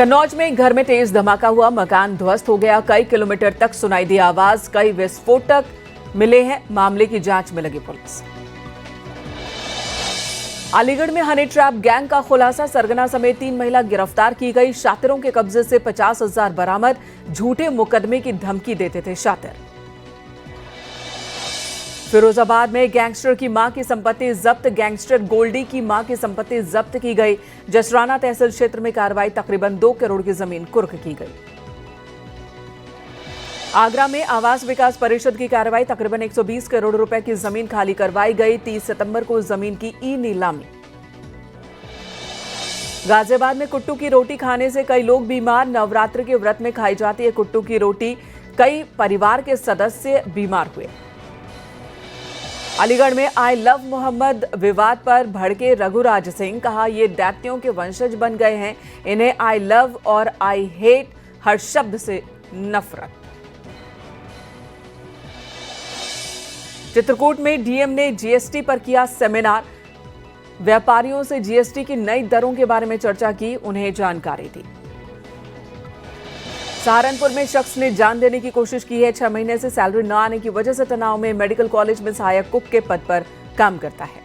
कन्नौज में एक घर में तेज धमाका हुआ, मकान ध्वस्त हो गया। कई किलोमीटर तक सुनाई दी आवाज, कई विस्फोटक मिले हैं। मामले की जांच में लगी पुलिस। अलीगढ़ में हनी ट्रैप गैंग का खुलासा, सरगना समेत 3 महिला गिरफ्तार की गई। शातिरों के कब्जे से 50,000 बरामद। झूठे मुकदमे की धमकी देते थे शातिर। फिरोजाबाद में गैंगस्टर की मां की संपत्ति जब्त, गैंगस्टर गोल्डी की मां की संपत्ति जब्त की गई। जसराना तहसील क्षेत्र में कार्रवाई, तकरीबन 2 करोड़ की जमीन कुर्क की गई। आगरा में आवास विकास परिषद की कार्रवाई, तकरीबन 120 करोड़ रुपए की जमीन खाली करवाई गई। 30 सितंबर को जमीन की ई नीलामी। गाजियाबाद में कुट्टू की रोटी खाने से कई लोग बीमार, नवरात्र के व्रत में खाई जाती है कुट्टू की रोटी, कई परिवार के सदस्य बीमार हुए। अलीगढ़ में आई लव मोहम्मद विवाद पर भड़के रघुराज सिंह, कहा ये दैत्यों के वंशज बन गए हैं, इन्हें आई लव और आई हेट हर शब्द से नफरत। चित्रकूट में डीएम ने जीएसटी पर किया सेमिनार, व्यापारियों से जीएसटी की नई दरों के बारे में चर्चा की, उन्हें जानकारी दी। सहारनपुर में शख्स ने जान देने की कोशिश की है। 6 महीने से सैलरी न आने की वजह से तनाव में मेडिकल कॉलेज में सहायक कुक के पद पर काम करता है।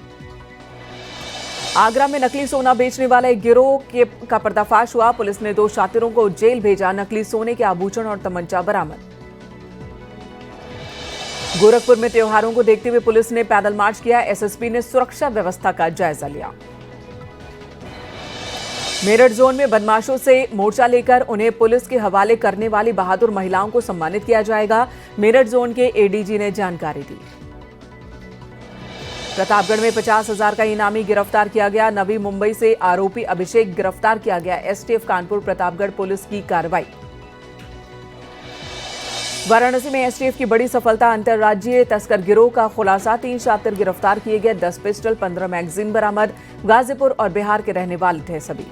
आगरा में नकली सोना बेचने वाला एक गिरोह का पर्दाफाश हुआ। पुलिस ने 2 शातिरों को जेल भेजा। नकली सोने के आभूषण और तमंचा बरामद। गोरखपुर में त्योहारों को देखते हुए पुलिस ने पैदल मार्च किया। एसएसपी ने सुरक्षा व्यवस्था का जायजा लिया। मेरठ जोन में बदमाशों से मोर्चा लेकर उन्हें पुलिस के हवाले करने वाली बहादुर महिलाओं को सम्मानित किया जाएगा, मेरठ जोन के एडीजी ने जानकारी दी। प्रतापगढ़ में 50,000 का इनामी गिरफ्तार किया गया। नवी मुंबई से आरोपी अभिषेक गिरफ्तार किया गया। एसटीएफ कानपुर प्रतापगढ़ पुलिस की कार्रवाई। वाराणसी में एसटीएफ की बड़ी सफलता, अंतर्राज्यीय तस्कर गिरोह का खुलासा, 3 शातिर गिरफ्तार किए गए। 10 पिस्टल, 15 मैगजीन बरामद। गाजीपुर और बिहार के रहने वाले थे सभी।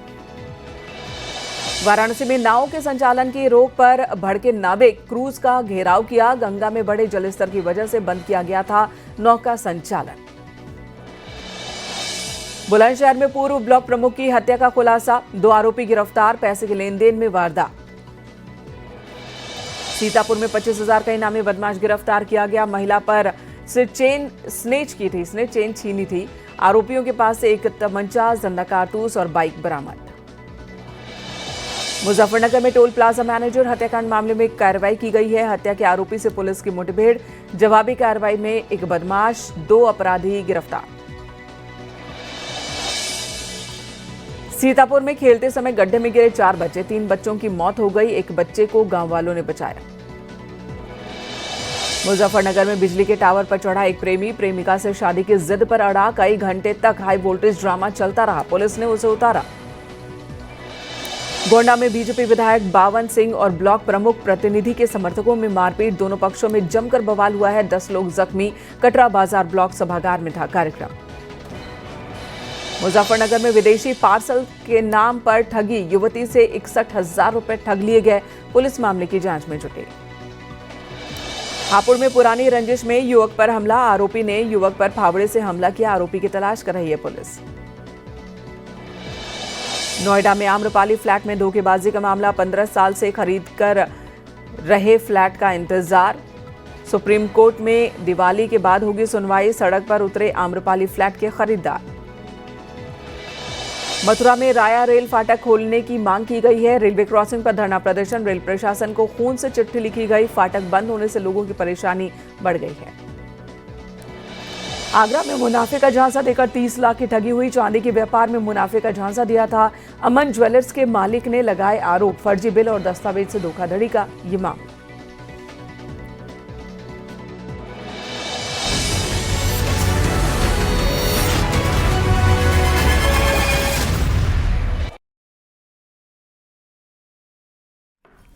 वाराणसी में नाव के संचालन की रोक पर भड़के नाविक क्रूज का घेराव किया। गंगा में बढ़े जलस्तर की वजह से बंद किया गया था नौका संचालन। बुलंदशहर में पूर्व ब्लॉक प्रमुख की हत्या का खुलासा, 2 आरोपी गिरफ्तार, पैसे के लेन देन में वारदात। सीतापुर में 25,000 का इनामी बदमाश गिरफ्तार किया गया। महिला पर से चेन छीनी थी। आरोपियों के पास से एक तमंचा, जिंदा कारतूस और बाइक बरामद। मुजफ्फरनगर में टोल प्लाजा मैनेजर हत्याकांड मामले में कार्रवाई की गई है। हत्या के आरोपी से पुलिस की मुठभेड़, जवाबी कार्रवाई में एक बदमाश, 2 अपराधी गिरफ्तार। सीतापुर में खेलते समय गड्ढे में गिरे 4 बच्चे, 3 बच्चों की मौत हो गई, एक बच्चे को गांव वालों ने बचाया। मुजफ्फरनगर में बिजली के टावर पर चढ़ा एक प्रेमी, प्रेमिका से शादी की जिद पर अड़ा। कई घंटे तक हाई वोल्टेज ड्रामा चलता रहा, पुलिस ने उसे उतारा। गोंडा में बीजेपी विधायक बावन सिंह और ब्लॉक प्रमुख प्रतिनिधि के समर्थकों में मारपीट, दोनों पक्षों में जमकर बवाल हुआ है। 10 लोग जख्मी। कटरा बाजार ब्लॉक सभागार में था कार्यक्रम। मुजफ्फरनगर में विदेशी पार्सल के नाम पर ठगी, युवती से 61,000 रुपए ठग लिए गए। पुलिस मामले की जांच में जुटी। हापुड़ में पुरानी रंजिश में युवक पर हमला, आरोपी ने युवक पर फावड़े से हमला किया। आरोपी की तलाश कर रही है पुलिस। नोएडा में आम्रपाली फ्लैट में धोखेबाजी का मामला, 15 साल से खरीद कर रहे फ्लैट का इंतजार। सुप्रीम कोर्ट में दिवाली के बाद होगी सुनवाई। सड़क पर उतरे आम्रपाली फ्लैट के खरीदार। मथुरा में राया रेल फाटक खोलने की मांग की गई है। रेलवे क्रॉसिंग पर धरना प्रदर्शन, रेल प्रशासन को खून से चिट्ठी लिखी गई। फाटक बंद होने से लोगों की परेशानी बढ़ गई है। आगरा में मुनाफे का झांसा देकर 30 लाख की ठगी हुई। चांदी के व्यापार में मुनाफे का झांसा दिया था। अमन ज्वेलर्स के मालिक ने लगाए आरोप, फर्जी बिल और दस्तावेज से धोखाधड़ी का ये मामला।